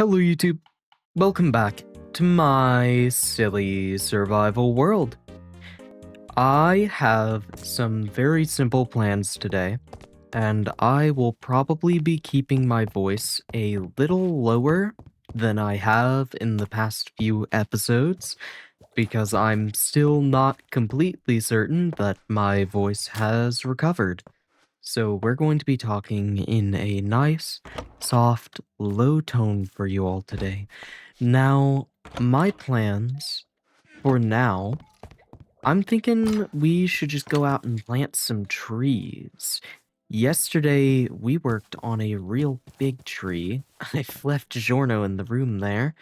Hello YouTube, welcome back to my silly survival world. I have some very simple plans today, and I will probably be keeping my voice a little lower than I have in the past few episodes, because I'm still not completely certain that my voice has recovered. So we're going to be talking in a nice, soft, low tone for you all today. Now, my plans for now, I'm thinking we should just go out and plant some trees. Yesterday, we worked on a real big tree. I've left Giorno in the room there.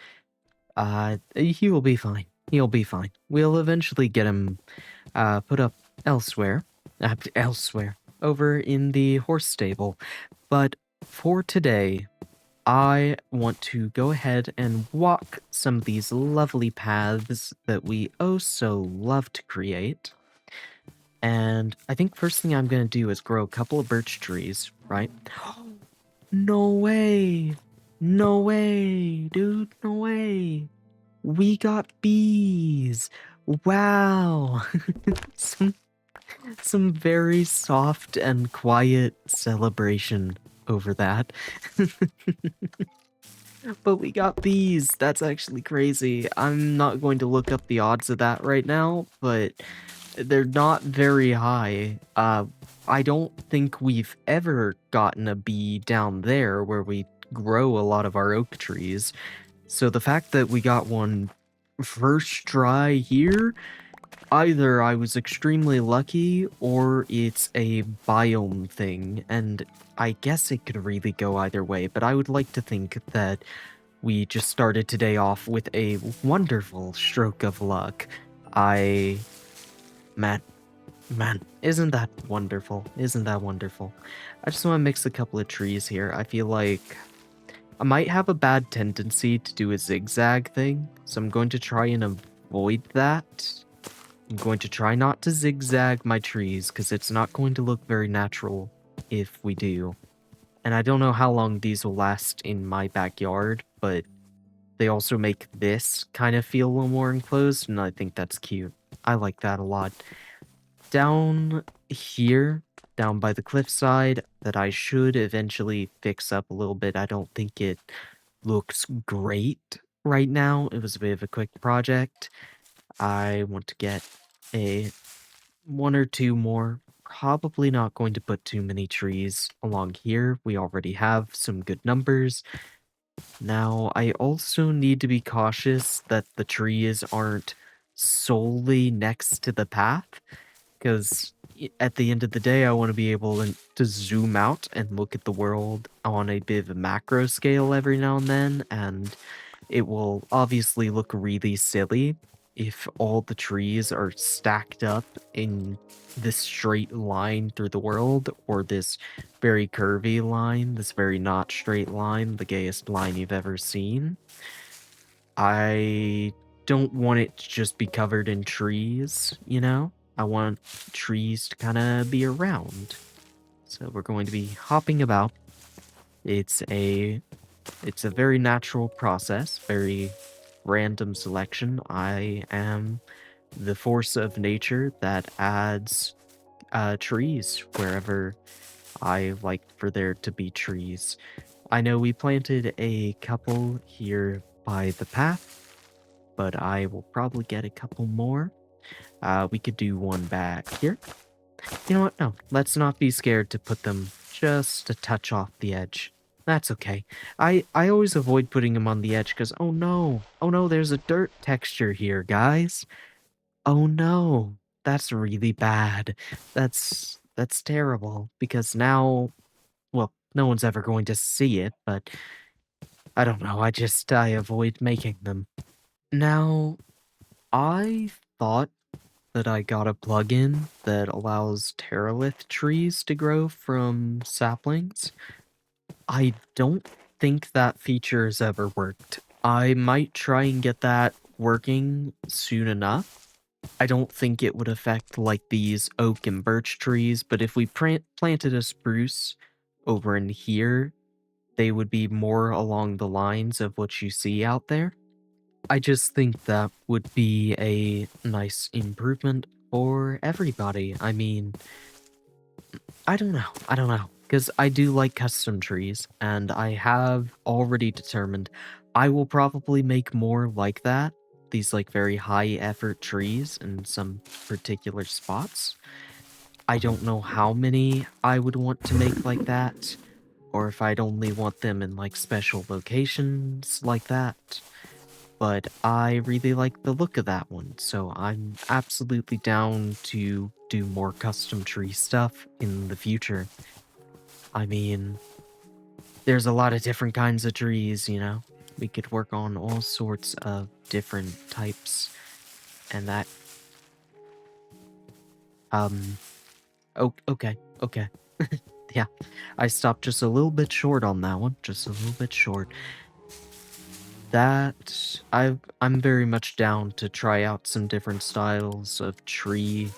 He will be fine. He'll be fine. We'll eventually get him put up elsewhere. Elsewhere. Over in the horse stable. But for today, I want to go ahead and walk some of these lovely paths that we oh so love to create. And I think first thing I'm going to do is grow a couple of birch trees, right? No way! No way, dude, no way! We got bees! Wow! some, some very soft and quiet celebration over that. But we got bees. That's actually crazy. I'm not going to look up the odds of that right now, but they're not very high. I don't think we've ever gotten a bee down there where we grow a lot of our oak trees. So the fact that we got one first try here, either I was extremely lucky or it's a biome thing, and I guess it could really go either way, but I would like to think that we just started today off with a wonderful stroke of luck. Man, isn't that wonderful? Isn't that wonderful? I just want to mix a couple of trees here. I feel like I might have a bad tendency to do a zigzag thing, so I'm going to try and avoid that. I'm going to try not to zigzag my trees, because it's not going to look very natural if we do. And I don't know how long these will last in my backyard, but they also make this kind of feel a little more enclosed, and I think that's cute. I like that a lot. Down here, down by the cliffside, that I should eventually fix up a little bit. I don't think it looks great right now. It was a bit of a quick project. I want to get a one or two more. Probably not going to put too many trees along here. We already have some good numbers. Now, I also need to be cautious that the trees aren't solely next to the path, because at the end of the day, I want to be able to zoom out and look at the world on a bit of a macro scale every now and then, and it will obviously look really silly if all the trees are stacked up in this straight line through the world, or this very curvy line, this very not straight line, the gayest line you've ever seen. I don't want it to just be covered in trees, you know? I want trees to kind of be around. So we're going to be hopping about. It's a very natural process, very random selection. I am the force of nature that adds trees wherever I like for there to be trees. I know we planted a couple here by the path, but I will probably get a couple more. We could do one back here. You know what? No, let's not be scared to put them just a touch off the edge. That's okay. I always avoid putting them on the edge because, oh no, there's a dirt texture here, guys. Oh no, that's really bad. That's terrible, because now, well, no one's ever going to see it, but I don't know, I avoid making them. Now, I thought that I got a plugin that allows Terralith trees to grow from saplings. I don't think that feature has ever worked. I might try and get that working soon enough. I don't think it would affect like these oak and birch trees, but if we planted a spruce over in here, they would be more along the lines of what you see out there. I just think that would be a nice improvement for everybody. I mean, I don't know. Because I do like custom trees, and I have already determined I will probably make more like that. These, like, very high effort trees in some particular spots. I don't know how many I would want to make like that, or if I'd only want them in, like, special locations like that. But I really like the look of that one, so I'm absolutely down to do more custom tree stuff in the future. I mean, there's a lot of different kinds of trees, you know? We could work on all sorts of different types, and that, um, okay, okay. Yeah, I stopped just a little bit short on that one, just a little bit short. I'm very much down to try out some different styles of tree.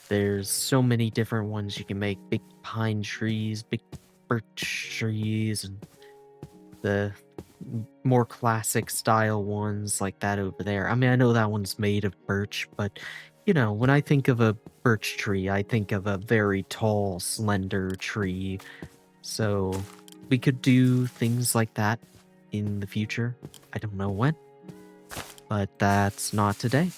There's so many different ones you can make, big pine trees, big birch trees, and the more classic style ones like that over there. I mean, I know that one's made of birch, but you know, when I think of a birch tree, I think of a very tall, slender tree. So we could do things like that in the future. I don't know when, but that's not today.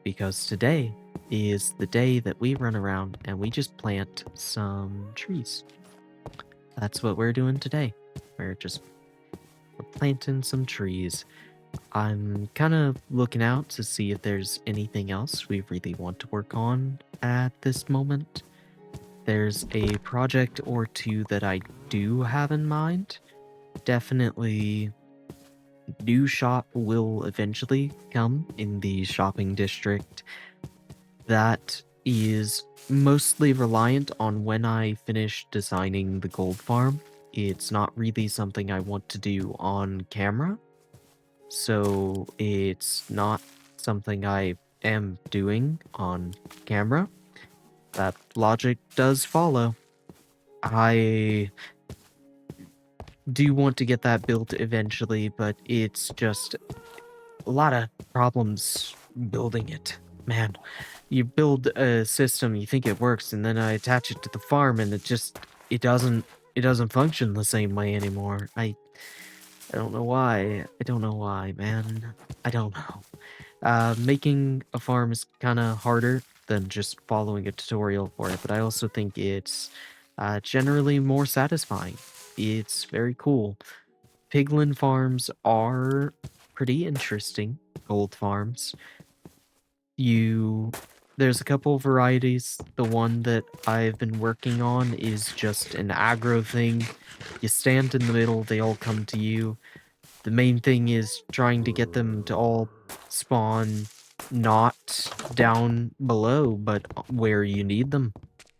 Because today is the day that we run around and we just plant some trees. That's what we're doing today. We're planting some trees. I'm kind of looking out to see if there's anything else we really want to work on at this moment. There's a project or two that I do have in mind. Definitely, new shop will eventually come in the shopping district. That is mostly reliant on when I finish designing the gold farm. It's not really something I want to do on camera, so it's not something I am doing on camera. That logic does follow. I do want to get that built eventually, but it's just a lot of problems building it. Man, you build a system, you think it works, and then I attach it to the farm, and it doesn't function the same way anymore. I don't know why. I don't know why, man. I don't know. Making a farm is kind of harder than just following a tutorial for it, but I also think it's generally more satisfying. It's very cool. Piglin farms are pretty interesting. Gold farms. You There's a couple varieties. The one that I've been working on is just an aggro thing. You stand in the middle, they all come to you. The main thing is trying to get them to all spawn not down below, but where you need them.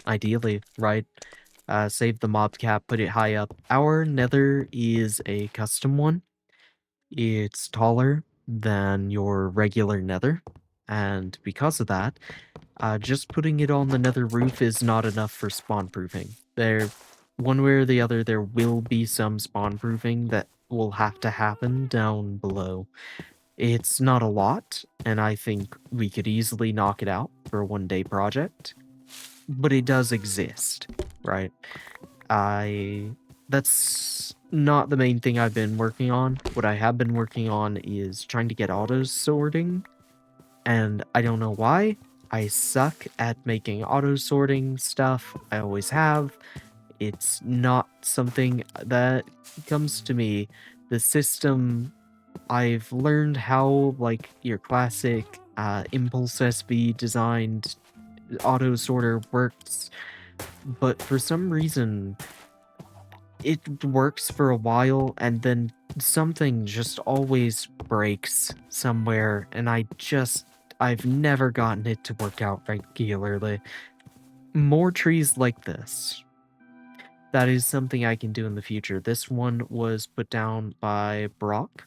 Ideally, right? Save the mob cap, put it high up. Our nether is a custom one. It's taller than your regular nether, and because of that, just putting it on the nether roof is not enough for spawn proofing. One way or the other, there will be some spawn proofing that will have to happen down below. It's not a lot, and I think we could easily knock it out for a one-day project, but it does exist, right? I That's not the main thing I've been working on. What I have been working on is trying to get auto sorting, and I don't know why. I suck at making auto sorting stuff. I always have. It's not something that comes to me. The system, I've learned how, like, your classic impulse SB designed auto sorter works, but for some reason it works for a while and then something just always breaks somewhere, and I've never gotten it to work out regularly. More trees like this. That is something I can do in the future. This one was put down by Brock.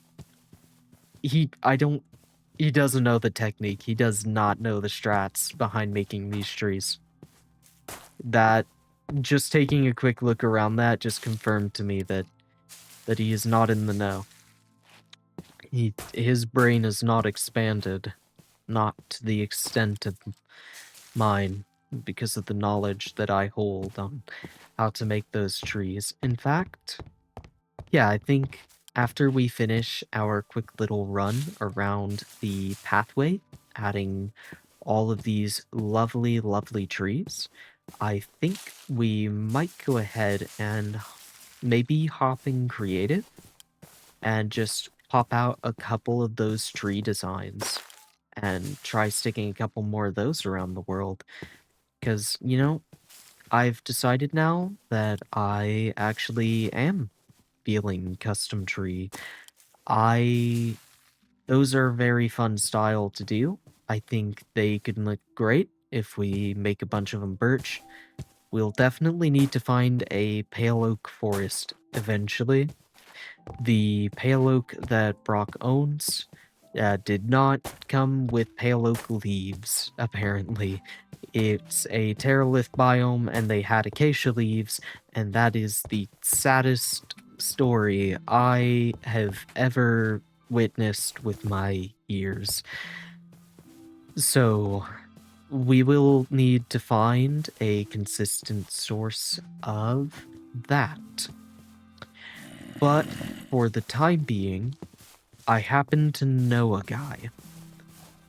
He doesn't know the technique. He does not know the strats behind making these trees. That Just taking a quick look around that just confirmed to me that that he is not in the know. His brain is not expanded, not to the extent of mine, because of the knowledge that I hold on how to make those trees. In fact, yeah, I think after we finish our quick little run around the pathway, adding all of these lovely, lovely trees, I think we might go ahead and maybe hop in creative and just pop out a couple of those tree designs and try sticking a couple more of those around the world. Because, I've decided now that I actually am feeling custom tree. I Those are very fun style to do. I think they could look great if we make a bunch of them birch. We'll definitely need to find a pale oak forest eventually. The pale oak that Brock owns did not come with pale oak leaves, apparently. It's a Terralith biome, and they had acacia leaves, and that is the saddest story I have ever witnessed with my ears. So, we will need to find a consistent source of that. But for the time being, I happen to know a guy.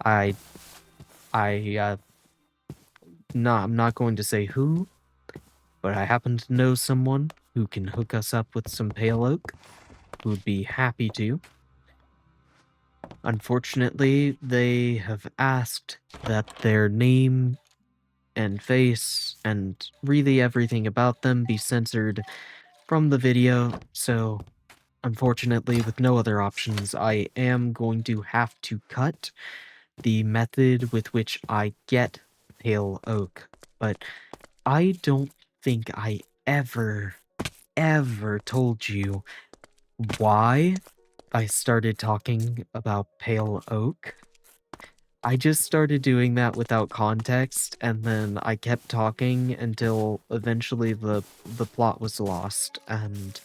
I, no, I'm not going to say who, but I happen to know someone who can hook us up with some pale oak, who'd be happy to. Unfortunately, they have asked that their name and face and really everything about them be censored from the video, so unfortunately, with no other options, I am going to have to cut the method with which I get pale oak, but I don't think I ever told you why I started talking about pale oak. I just started doing that without context, and then I kept talking until eventually the plot was lost, and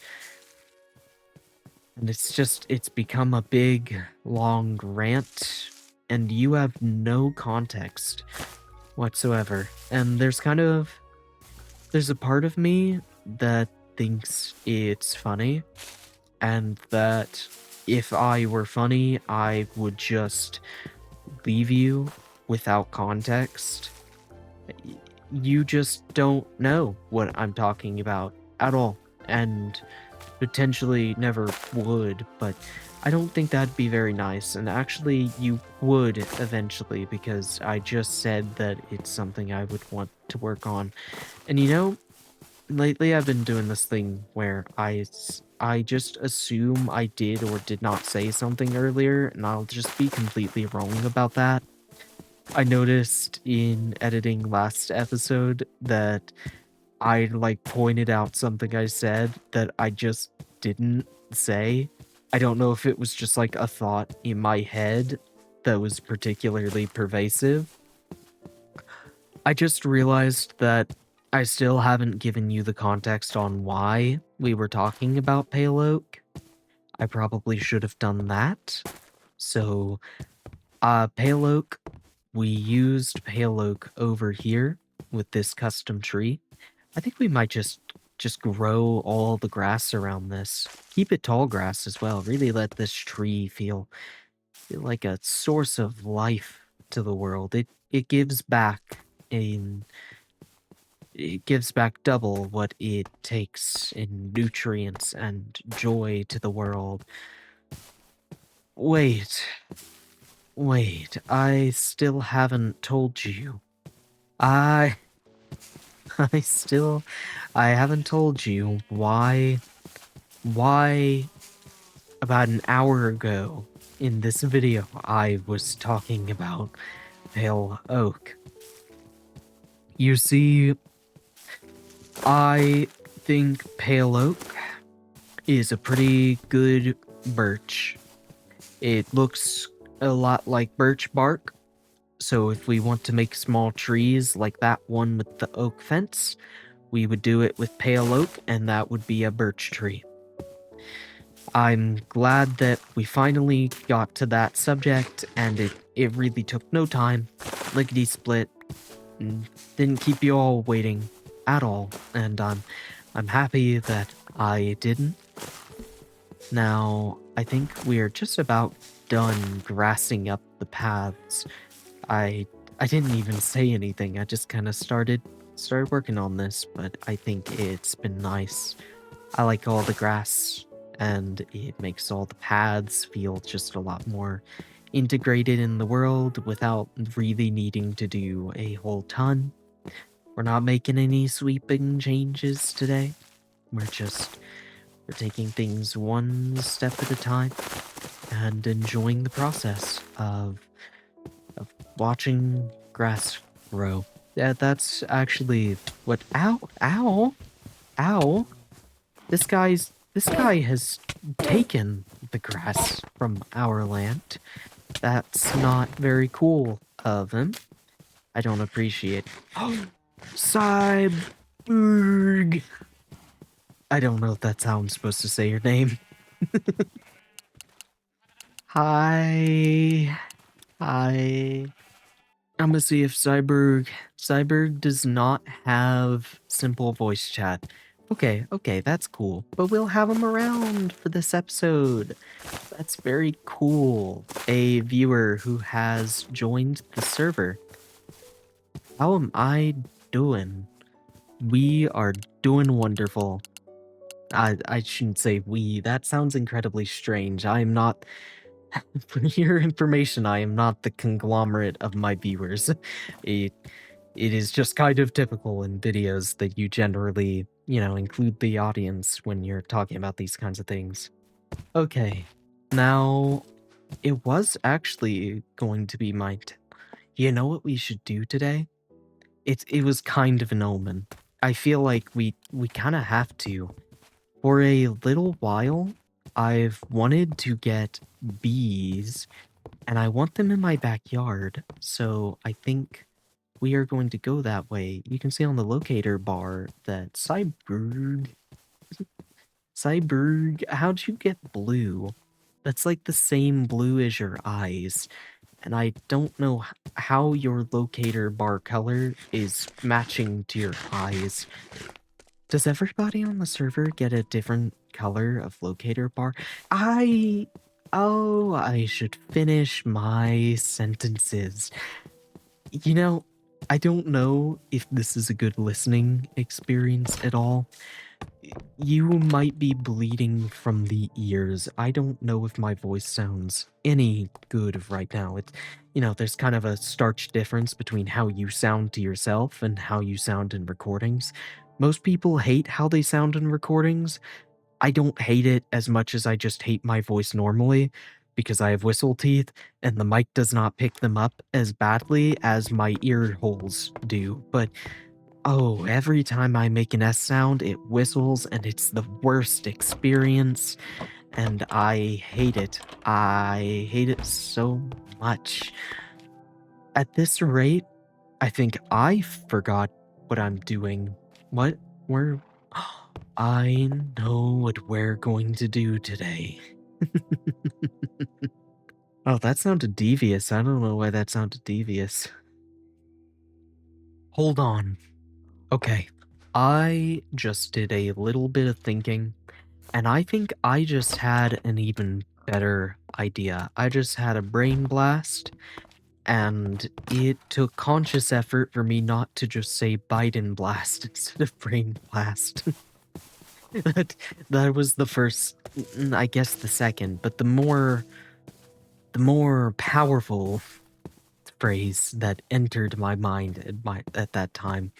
it's become a big, long rant, and you have no context whatsoever. And there's a part of me that thinks it's funny, and that if I were funny, I would just leave you without context. You just don't know what I'm talking about at all, and potentially never would, but I don't think that'd be very nice, and actually you would eventually, because I just said that it's something I would want to work on. And lately I've been doing this thing where I just assume I did or did not say something earlier, and I'll just be completely wrong about that. I noticed in editing last episode that I pointed out something I said that I just didn't say. I don't know if it was just a thought in my head that was particularly pervasive. I just realized that I still haven't given you the context on why we were talking about pale oak. I probably should have done that. So, pale oak, we used pale oak over here with this custom tree. I think we might just grow all the grass around this. Keep it tall grass as well. Really let this tree feel like a source of life to the world. It gives back in it gives back double what it takes in nutrients and joy to the world. Wait, I still haven't told you. I I still I haven't told you why about an hour ago in this video I was talking about pale oak. You see, I think pale oak is a pretty good birch. It looks a lot like birch bark, so if we want to make small trees like that one with the oak fence, we would do it with pale oak, and that would be a birch tree. I'm glad that we finally got to that subject, and it really took no time. Lickety split. Didn't keep you all waiting at all, and I'm happy that I didn't. Now, I think we're just about done grassing up the paths. I didn't even say anything. I just kind of started working on this, but I think it's been nice. I like all the grass, and it makes all the paths feel just a lot more integrated in the world without really needing to do a whole ton. We're not making any sweeping changes today. We're taking things one step at a time and enjoying the process of watching grass grow. Yeah, that's actually what. Ow! Ow! Ow! This guy has taken the grass from our land. That's not very cool of him. I don't appreciate. Cyborg. I don't know if that's how I'm supposed to say your name. Hi. Hi. I'm gonna see if Cyborg does not have simple voice chat. Okay, that's cool. But we'll have him around for this episode. That's very cool. A viewer who has joined the server. How am I doing? We are doing wonderful. I shouldn't say we. That sounds incredibly strange. I am not, for your information, I am not the conglomerate of my viewers. It is just kind of typical in videos that you generally, include the audience when you're talking about these kinds of things. Okay, now, it was actually going to be you know what we should do today? It was kind of an omen. I feel like we kind of have to. For a little while, I've wanted to get bees, and I want them in my backyard, so I think we are going to go that way. You can see on the locator bar that Cyberg, how'd you get blue? That's like the same blue as your eyes, and I don't know how your locator bar color is matching to your eyes. Does everybody on the server get a different color of locator bar? Oh, I should finish my sentences. I don't know if this is a good listening experience at all. You might be bleeding from the ears. I don't know if my voice sounds any good right now. There's kind of a stark difference between how you sound to yourself and how you sound in recordings. Most people hate how they sound in recordings. I don't hate it as much as I just hate my voice normally because I have whistle teeth and the mic does not pick them up as badly as my ear holes do. But oh, every time I make an S sound, it whistles and it's the worst experience, and I hate it. I hate it so much. At this rate, I think I forgot what I'm doing. What? We're. I know what we're going to do today. Oh, that sounded devious. I don't know why that sounded devious. Hold on. Okay. I just did a little bit of thinking, and I think I just had an even better idea. I just had a brain blast, and it took conscious effort for me not to just say Biden blast instead of brain blast. that was the first, I guess the second, but the more powerful phrase that entered my mind at that time.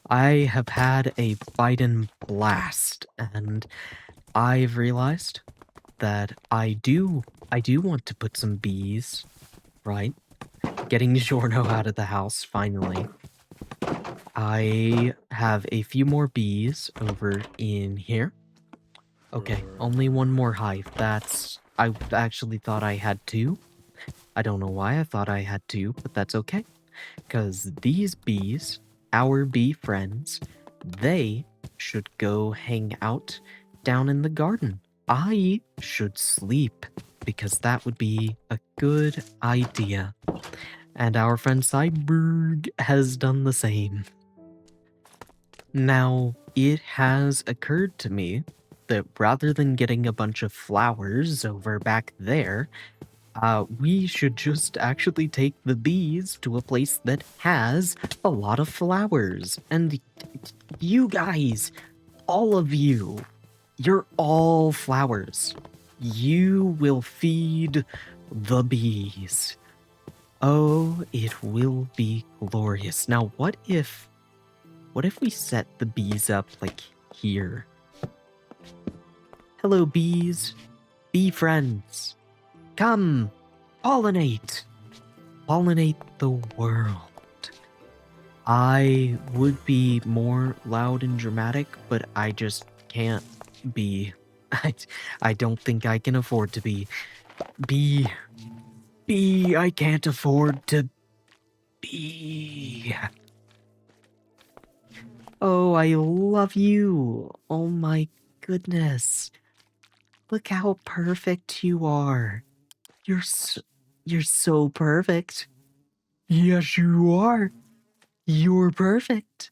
I have had a Biden blast, and I've realized that I do want to put some bees, right? Getting Giorno out of the house, finally. I have a few more bees over in here. Okay, only one more hive. I actually thought I had two. I don't know why I thought I had two, but that's okay. Because these bees, our bee friends, they should go hang out down in the garden. I should sleep because that would be a good idea. And our friend Cyberg has done the same. Now, it has occurred to me that rather than getting a bunch of flowers over back there, we should just actually take the bees to a place that has a lot of flowers. And you guys, all of you, you're all flowers. You will feed the bees. Oh, it will be glorious. Now, what if we set the bees up like here? Hello, bees. Bee friends. Come, pollinate. Pollinate the world. I would be more loud and dramatic, but I just can't be. I don't think I can afford to be. I can't afford to be. Oh, I love you. Oh my goodness. Look how perfect you are. You're so perfect. Yes, you are. You're perfect.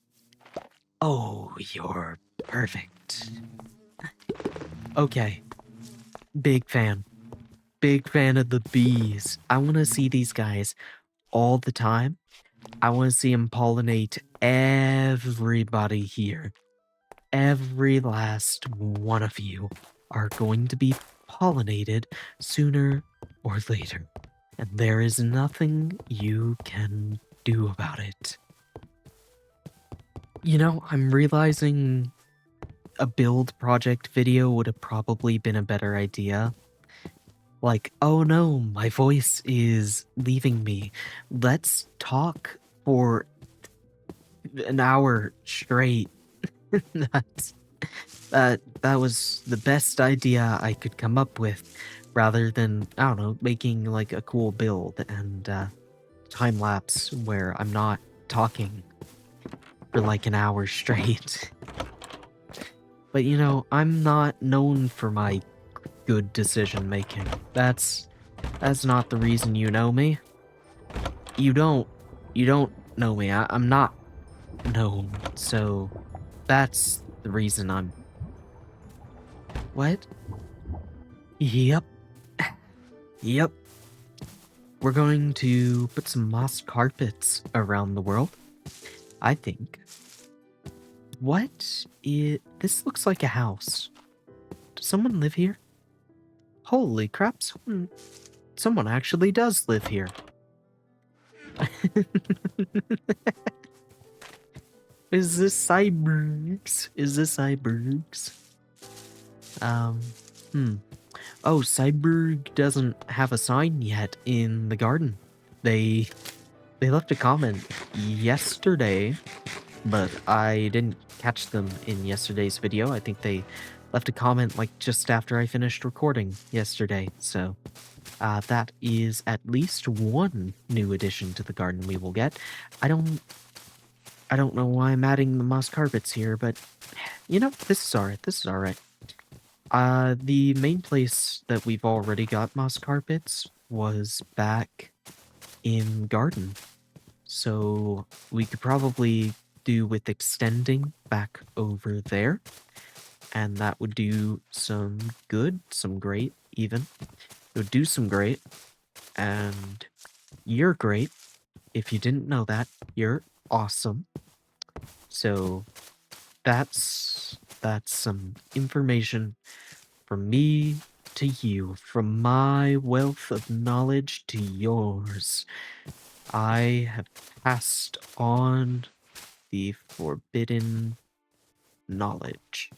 Oh, you're perfect. Okay. Big fan. Big fan of the bees. I want to see these guys all the time. I want to see them pollinate everybody here. Every last one of you are going to be pollinated sooner or later. And there is nothing you can do about it. You know, I'm realizing a build project video would have probably been a better idea. Like, oh no, my voice is leaving me. Let's talk for an hour straight. That was the best idea I could come up with, rather than, I don't know, making like a cool build and time lapse where I'm not talking for like an hour straight. But you know, I'm not known for my good decision making. That's not the reason you know me. You don't know me. I'm not known, so that's the reason I'm. What? Yep. Yep. We're going to put some moss carpets around the world, I think. This looks like a house. Does someone live here? Holy crap, someone actually does live here. Is this Cybergs? Oh, Cyberg doesn't have a sign yet in the garden. They left a comment yesterday, but I didn't catch them in yesterday's video. I think they left a comment like just after I finished recording yesterday. So that is at least one new addition to the garden we will get. I don't know why I'm adding the moss carpets here, but you know, this is alright. The main place that we've already got moss carpets was back in garden. So we could probably do with extending back over there. And that would do some good, some great even. It would do some great. And you're great. If you didn't know that, you're awesome. So that's some information from me to you, from my wealth of knowledge to yours. I have passed on the forbidden knowledge.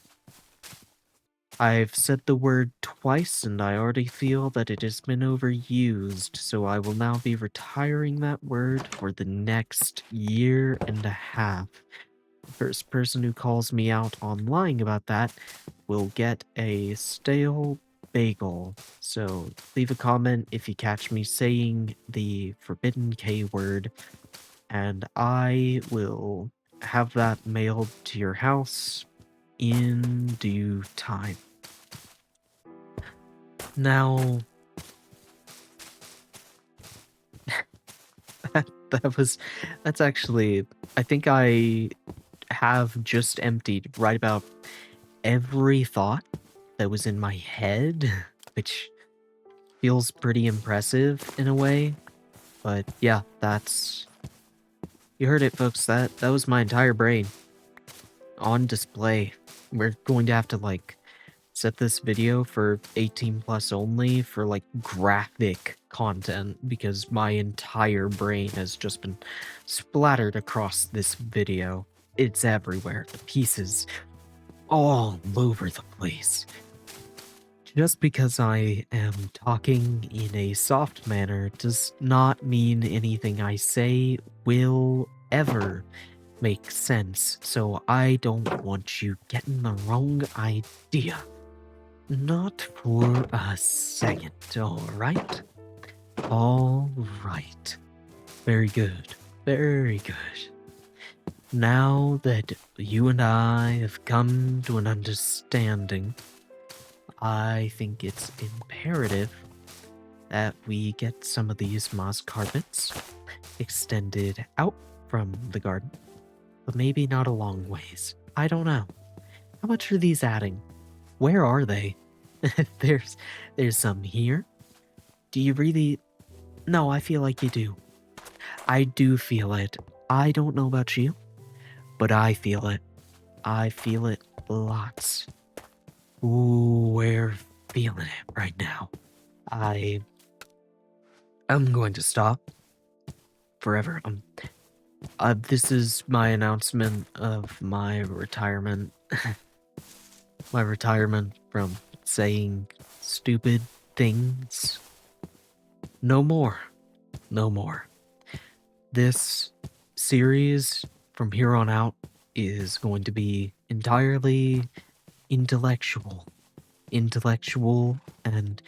I've said the word twice and I already feel that it has been overused, so I will now be retiring that word for the next year and a half. The first person who calls me out on lying about that will get a stale bagel. So leave a comment if you catch me saying the forbidden K word, and I will have that mailed to your house in due time. Now, that's actually, I think I have just emptied right about every thought that was in my head, which feels pretty impressive in a way. But yeah, you heard it, folks. That was my entire brain on display. We're going to have to like set this video for 18 plus only for like graphic content because my entire brain has just been splattered across this video. It's everywhere. The pieces all over the place. Just because I am talking in a soft manner does not mean anything I say will ever make sense, so I don't want you getting the wrong idea. Not for a second, alright? Alright. Very good. Very good. Now that you and I have come to an understanding, I think it's imperative that we get some of these moss carpets extended out from the garden, but maybe not a long ways. I don't know. How much are these adding? Where are they? there's some here. Do you really? No, I feel like you do. I do feel it. I don't know about you, but I feel it. I feel it lots. Ooh, we're feeling it right now. I'm going to stop forever. This is my announcement of my retirement. My retirement from saying stupid things. No more. No more. This series from here on out is going to be entirely intellectual. Intellectual, and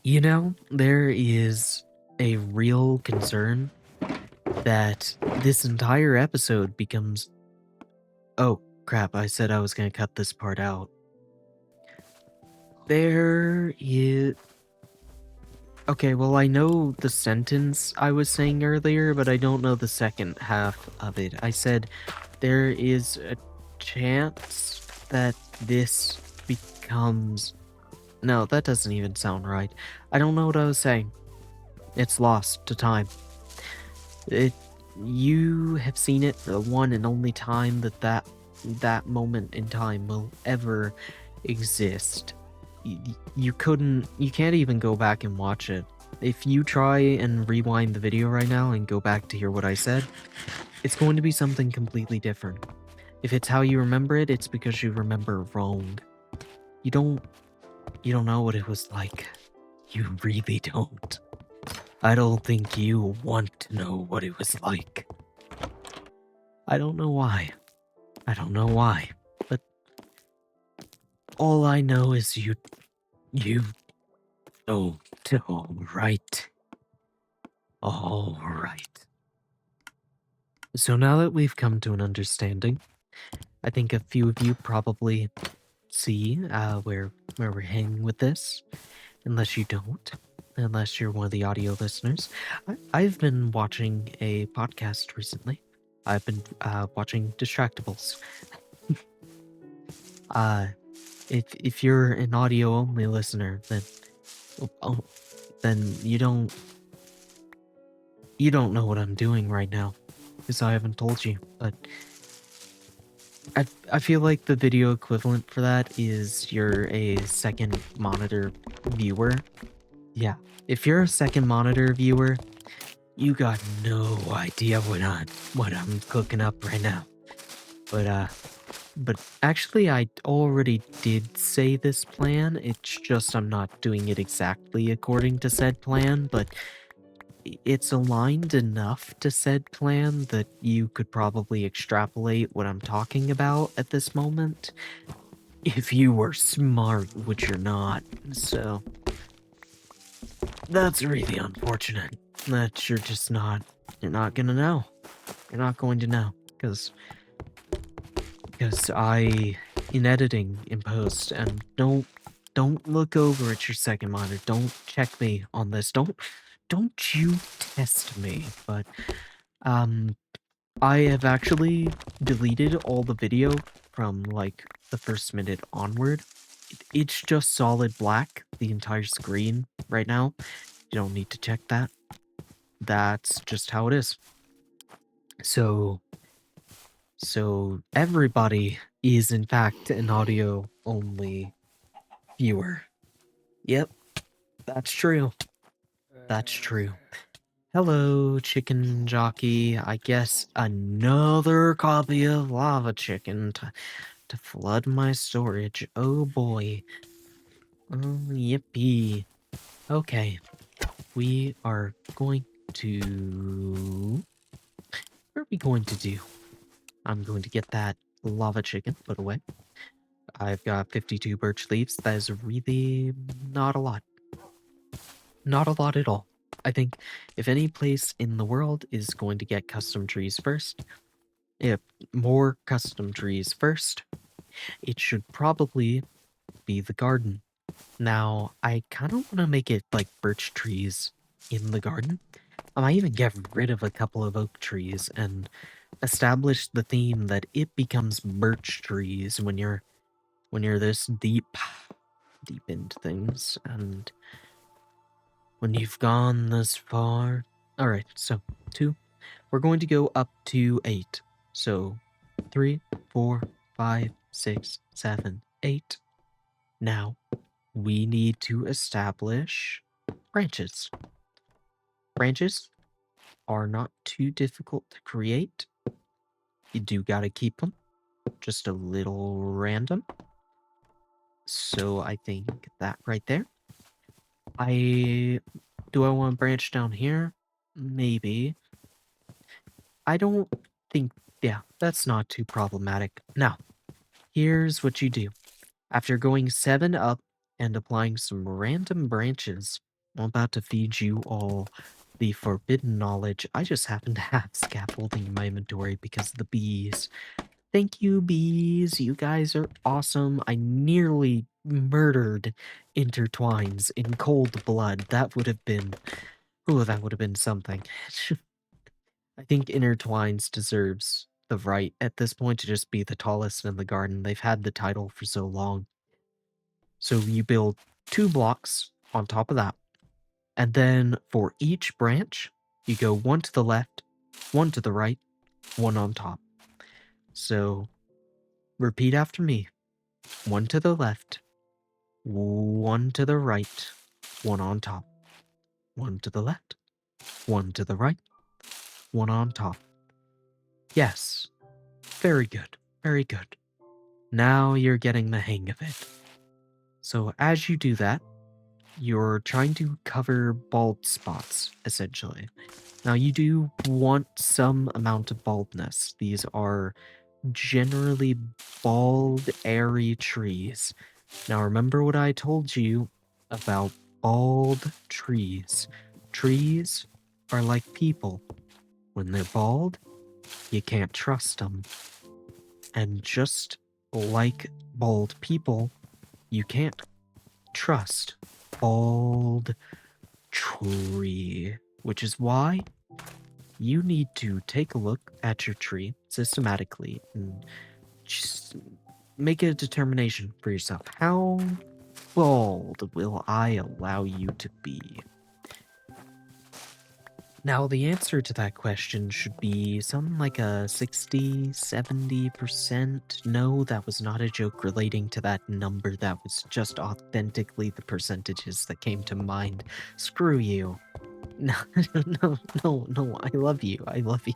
you know, there is a real concern that this entire episode becomes. Oh, crap, I said I was gonna cut this part out. There is. Okay, well, I know the sentence I was saying earlier, but I don't know the second half of it. I said there is a chance that this becomes. No, that doesn't even sound right. I don't know what I was saying. It's lost to time. You have seen it the one and only time that moment in time will ever exist. You can't even go back and watch it. If you try and rewind the video right now and go back to hear what I said, it's going to be something completely different. If it's how you remember it, it's because you remember wrong. You don't know what it was like. You really don't. I don't think you want to know what it was like. I don't know why. But all I know is you don't. Alright. Alright. So now that we've come to an understanding, I think a few of you probably see where we're heading with this. Unless you don't. Unless you're one of the audio listeners. I've been watching a podcast recently. I've been watching Distractables. If you're an audio only listener, then you don't know what I'm doing right now, because I haven't told you. But I feel like the video equivalent for that is you're a second monitor viewer. Yeah, if you're a second monitor viewer, you got no idea what I'm cooking up right now. But actually I already did say this plan. It's just I'm not doing it exactly according to said plan, but it's aligned enough to said plan that you could probably extrapolate what I'm talking about at this moment. If you were smart, which you're not, so that's really unfortunate that you're not gonna know. You're not going to know, because I, in editing, in post, and don't Don't look over at your second monitor. Don't check me on this. Don't you test me. But I have actually deleted all the video from like the first minute onward. It's just solid black, the entire screen right now. You don't need to check that. That's just how it is. So everybody is in fact an audio only viewer. Yep, that's true. That's true. Hello, chicken jockey. I guess another copy of lava chicken to flood my storage. Oh boy. Oh, yippee. Okay, we are going to... What are we going to do? I'm going to get that lava chicken put away. I've got 52 birch leaves. That is really not a lot. Not a lot at all. I think if any place in the world is going to get custom trees first, if more custom trees first, it should probably be the garden. Now, I kind of want to make it like birch trees in the garden. I might even get rid of a couple of oak trees and establish the theme that it becomes birch trees when you're this deep into things and when you've gone this far. All right, so 2. We're going to go up to 8. So 3, 4, 5, 6, 7, 8. Now we need to establish branches. Branches are not too difficult to create. You do gotta keep them just a little random. So I think that right there. Do I want to branch down here? Maybe. I don't think, yeah, that's not too problematic. Now, here's what you do. After going 7 up and applying some random branches, I'm about to feed you all the forbidden knowledge. I just happen to have scaffolding in my inventory because of the bees. Thank you, bees. You guys are awesome. I nearly murdered intertwines in cold blood. That would have been... Ooh, that would have been something. I think intertwines deserves the right at this point to just be the tallest in the garden. They've had the title for so long. So you build 2 blocks on top of that. And then for each branch, you go 1 to the left, 1 to the right, 1 on top. So repeat after me. 1 to the left, 1 to the right, 1 on top. 1 to the left, 1 to the right, 1 on top. Yes. Very good. Very good. Now you're getting the hang of it. So as you do that, you're trying to cover bald spots, essentially. Now you do want some amount of baldness. These are generally bald, airy trees. Now remember what I told you about bald trees. Trees are like people. When they're bald, you can't trust them. And just like bald people, you can't trust bald tree. Which is why you need to take a look at your tree systematically and just make a determination for yourself. How bald will I allow you to be? Now, the answer to that question should be something like a 60, 70%. No, that was not a joke relating to that number. That was just authentically the percentages that came to mind. Screw you. No, no, I love you. I love you.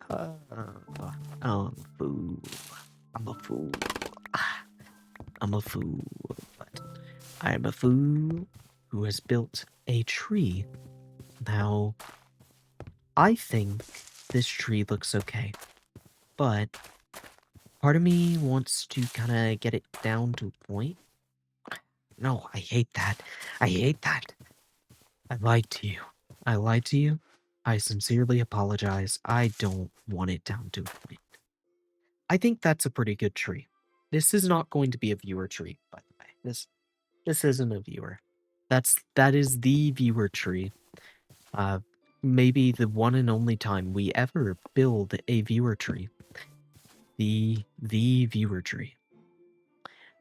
I'm a fool. I'm a fool. I'm a fool. But I'm a fool who has built a tree. Now, I think this tree looks okay, but part of me wants to kind of get it down to a point. No, I hate that. I hate that. I lied to you. I lied to you. I sincerely apologize. I don't want it down to a point. I think that's a pretty good tree. This is not going to be a viewer tree, by the way. This isn't a viewer. That is the viewer tree. Maybe the one and only time we ever build a viewer tree. The viewer tree.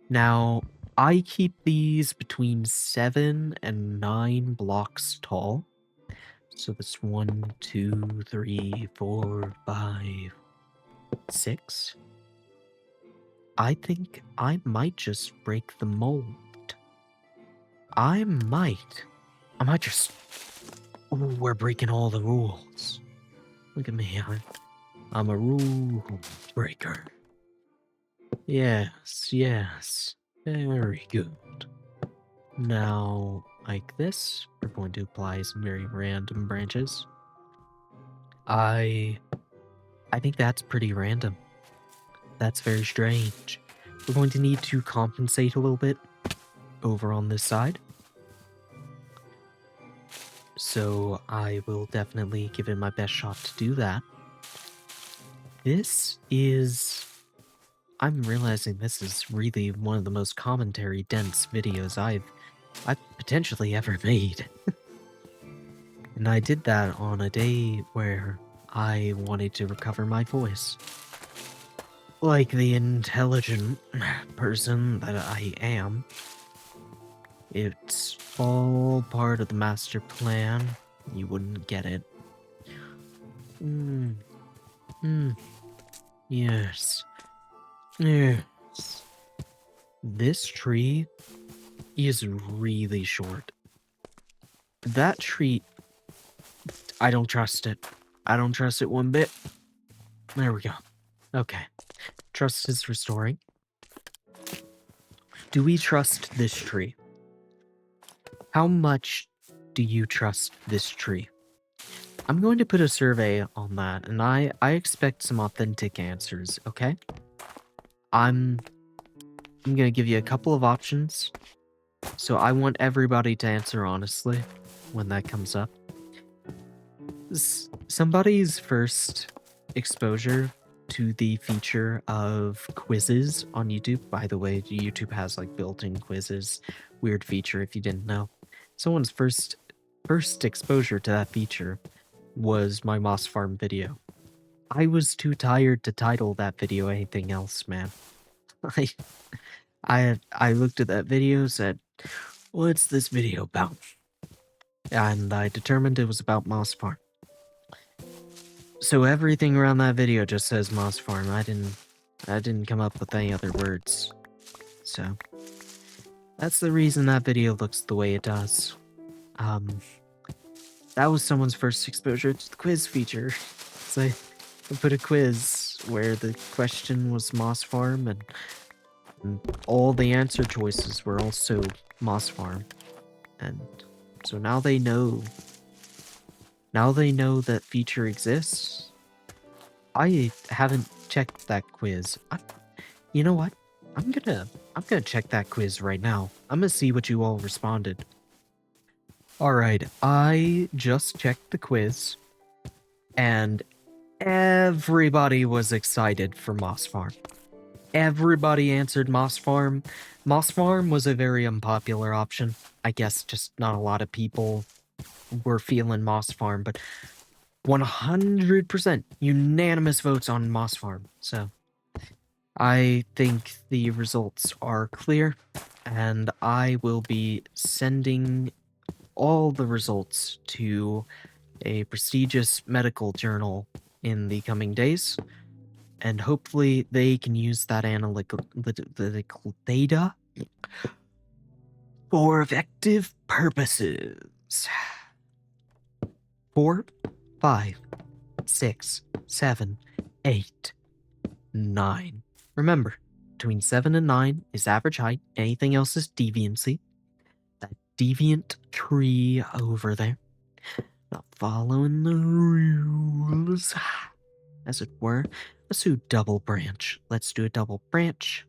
Now, I keep these between 7 and 9 blocks tall. So that's 1, 2, 3, 4, 5, 6. I think I might just break the mold. I might just... Ooh, we're breaking all the rules. Look at me, I'm a rule breaker. Yes, yes. Very good. Now, like this, we're going to apply some very random branches. I think that's pretty random. That's very strange. We're going to need to compensate a little bit over on this side. So I will definitely give it my best shot to do that. I'm realizing this is really one of the most commentary-dense videos I've potentially ever made. And I did that on a day where I wanted to recover my voice. Like the intelligent person that I am. It's all part of the master plan. You wouldn't get it. Yes. Yes. This tree is really short. That tree... I don't trust it. I don't trust it one bit. There we go. Okay. Trust is restoring. Do we trust this tree? How much do you trust this tree? I'm going to put a survey on that, and I expect some authentic answers, okay? I'm gonna give you a couple of options. So I want everybody to answer honestly when that comes up. Somebody's first exposure to the feature of quizzes on YouTube. By the way, YouTube has like built-in quizzes. Weird feature if you didn't know. Someone's first exposure to that feature was my Moss Farm video. I was too tired to title that video anything else, man. I looked at that video, said, what's this video about? And I determined it was about Moss Farm. So everything around that video just says Moss Farm. I didn't come up with any other words. So that's the reason that video looks the way it does. That was someone's first exposure to the quiz feature. So I put a quiz where the question was Moss Farm and all the answer choices were also Moss Farm. And so now they know. Now they know that feature exists. I haven't checked that quiz. You know what? I'm gonna check that quiz right now. I'm gonna see what you all responded. Alright, I just checked the quiz, and everybody was excited for Moss Farm. Everybody answered Moss Farm. Moss Farm was a very unpopular option. I guess just not a lot of people were feeling Moss Farm, but 100% unanimous votes on Moss Farm. So I think the results are clear, and I will be sending all the results to a prestigious medical journal in the coming days, and hopefully they can use that analytical data for effective purposes. 4, 5, 6, 7, 8, 9. Remember, between 7 and 9 is average height. Anything else is deviancy. That deviant tree over there. Not following the rules, as it were. Let's do double branch. Let's do a double branch.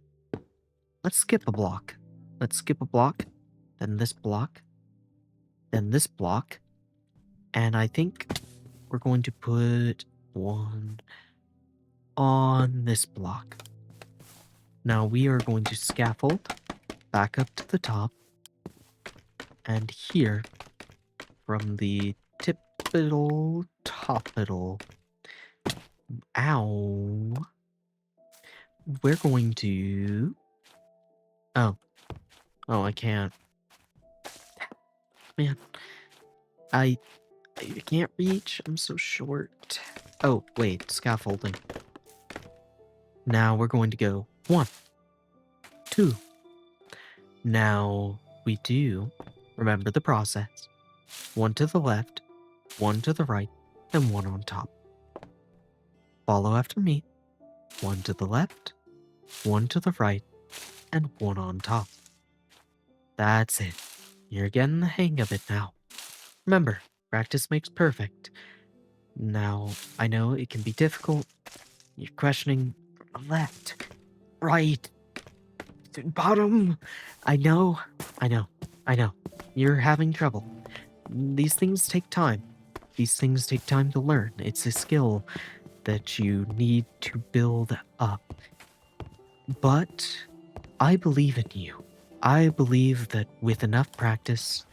Let's skip a block. Let's skip a block. Then this block. Then this block. And I think we're going to put one on this block. Now we are going to scaffold back up to the top. And here, from the tip-iddle, top-iddle, ow, we're going to... Oh, I can't. Man, I can't reach. I'm so short. Oh, wait, scaffolding. Now we're going to go 1, 2. Now we do remember the process. 1 to the left, 1 to the right, and 1 on top. Follow after me. 1 to the left, 1 to the right, and 1 on top. That's it. You're getting the hang of it now. Remember, practice makes perfect. Now, I know it can be difficult. You're questioning left, right, bottom. I know. You're having trouble. These things take time. These things take time to learn. It's a skill that you need to build up. But I believe in you. I believe that with enough practice,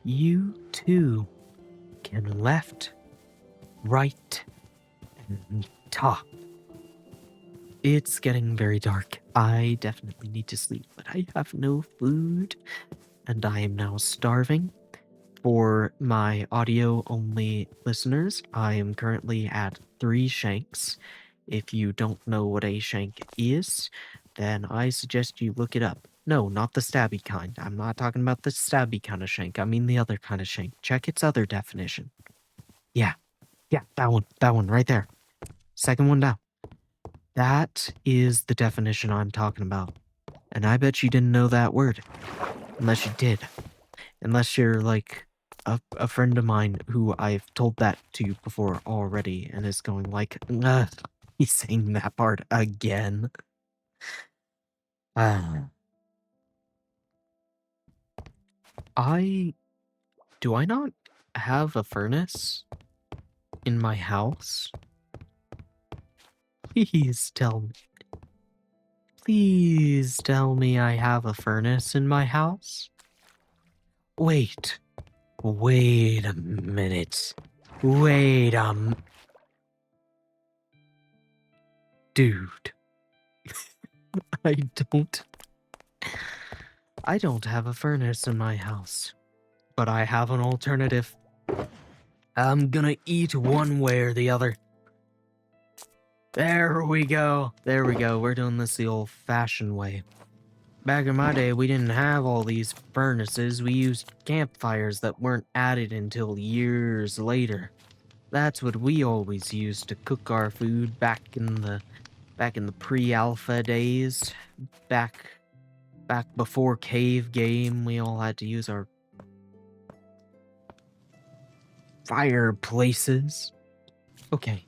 you too can left, right, and top. It's getting very dark. I definitely need to sleep, but I have no food, and I am now starving. For my audio-only listeners, I am currently at 3 shanks. If you don't know what a shank is, then I suggest you look it up. No, not the stabby kind. I'm not talking about the stabby kind of shank. I mean the other kind of shank. Check its other definition. Yeah, that one right there. Second one down. That is the definition I'm talking about. And I bet you didn't know that word. Unless you did. Unless you're like a friend of mine who I've told that to before already and is going like, he's saying that part again. Do I not have a furnace in my house? Please tell me. Please tell me I have a furnace in my house. Wait a minute. Dude. I don't have a furnace in my house, but I have an alternative. I'm gonna eat one way or the other. There we go. We're doing this the old-fashioned way. Back in my day, we didn't have all these furnaces. We used campfires that weren't added until years later. That's what we always used to cook our food back in the pre-alpha days. Back before cave game, we all had to use our fireplaces. Okay.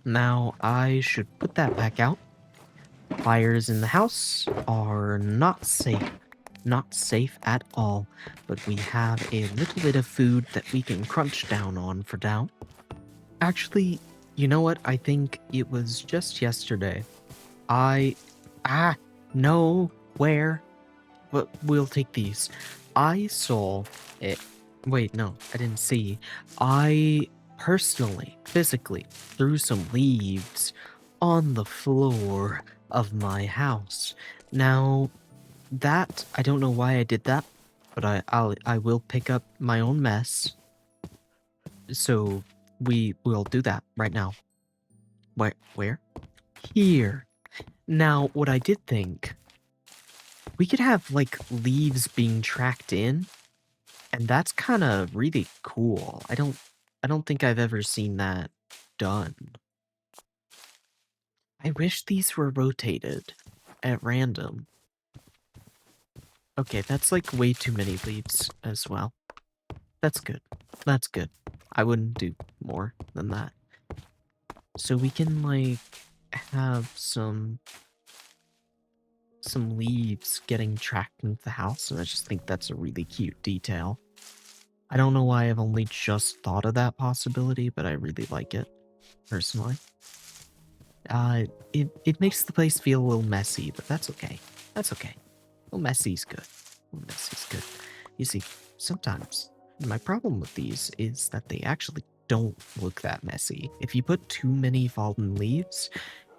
Now I should put that back out. Fires in the house are not safe. Not safe at all. But we have a little bit of food that we can crunch down on for now. Actually, you know what? I think it was just yesterday. No, where? But we'll take these. I saw it. Wait, no, I didn't see. I personally, physically, threw some leaves on the floor of my house. Now, that, I don't know why I did that, but I will pick up my own mess. So, we will do that right now. Where? Here. Now, what I did think, we could have, like, leaves being tracked in, and that's kind of really cool. I don't think I've ever seen that done. I wish these were rotated at random. Okay, that's like way too many leaves as well. That's good. I wouldn't do more than that. So we can like have some leaves getting tracked into the house, and I just think that's a really cute detail. I don't know why I've only just thought of that possibility, but I really like it, personally. Uh, it makes the place feel a little messy, but that's okay. That's okay. A little messy's good. A little messy's good. You see, sometimes my problem with these is that they actually don't look that messy. If you put too many fallen leaves,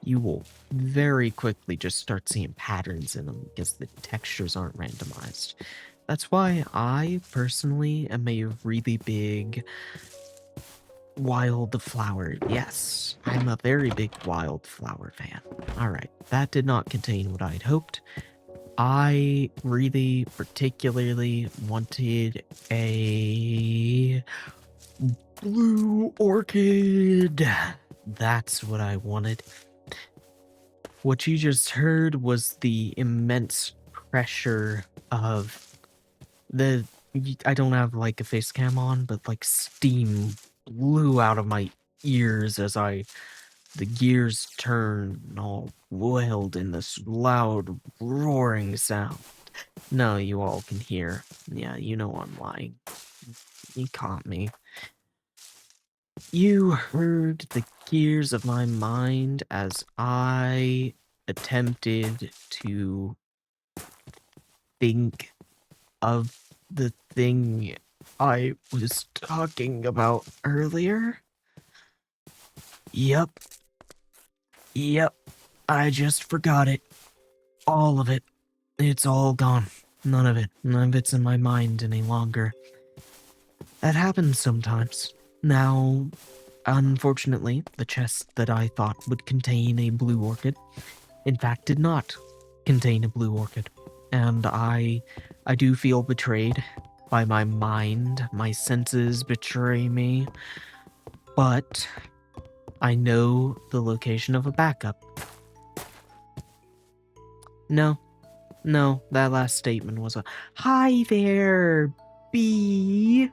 you will very quickly just start seeing patterns in them because the textures aren't randomized. That's why I personally am a really big wildflower. Yes, I'm a very big wildflower fan. Alright, that did not contain what I'd hoped. I really particularly wanted a blue orchid. That's what I wanted. What you just heard was the immense pressure of the. I don't have like a face cam on, but like steam blew out of my ears as the gears turned and all wailed in this loud roaring sound. No, you all can hear. Yeah, you know I'm lying. You caught me. You heard the gears of my mind as I attempted to think of the thing I was talking about earlier. Yep. Yep. I just forgot it. All of it. It's all gone. None of it. None of it's in my mind any longer. That happens sometimes. Now, unfortunately, the chest that I thought would contain a blue orchid, in fact, did not contain a blue orchid. And I do feel betrayed by my mind. My senses betray me. But I know the location of a backup. No, that last statement was a hi there, bee.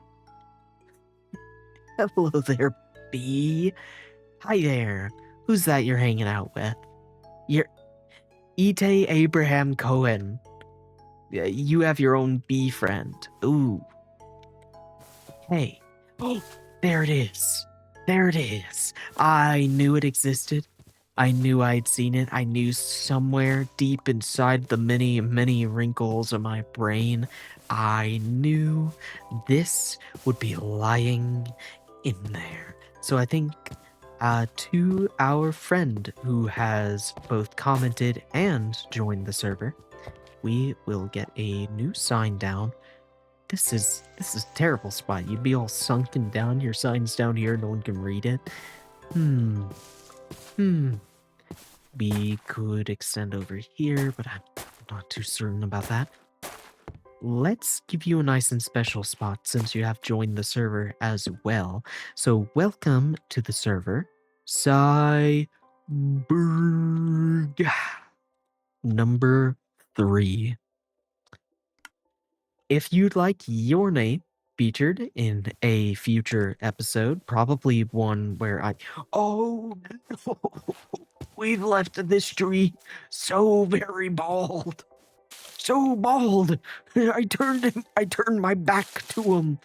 Hello there, bee. Hi there. Who's that you're hanging out with? You're Ite Abraham Cohen. You have your own bee friend. Ooh. Hey. Oh, there it is. There it is. I knew it existed. I knew I'd seen it. I knew somewhere deep inside the many, many wrinkles of my brain, I knew this would be lying in there. So I think to our friend who has both commented and joined the server, we will get a new sign down. This is a terrible spot. You'd be all sunken down. Your sign's down here. No one can read it. We could extend over here, but I'm not too certain about that. Let's give you a nice and special spot since you have joined the server as well. So welcome to the server, Cyberg number 3. If you'd like your name featured in a future episode, probably one where oh no, we've left this tree so very bald. So bald. I turned my back to him.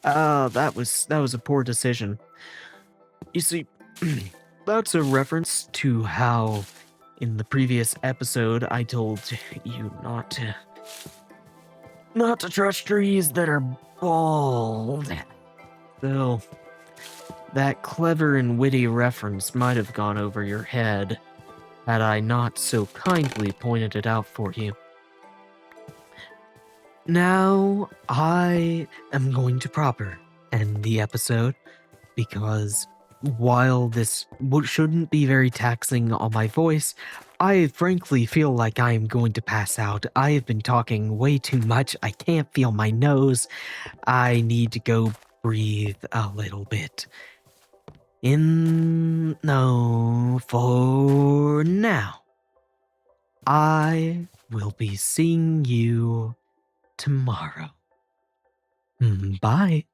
That was a poor decision. You see, that's a reference to how in the previous episode I told you not to trust trees that are bald. So that clever and witty reference might have gone over your head had I not so kindly pointed it out for you. Now, I am going to proper end the episode because while this shouldn't be very taxing on my voice, I frankly feel like I am going to pass out. I have been talking way too much. I can't feel my nose. I need to go breathe a little bit. For now, I will be seeing you tomorrow. Bye.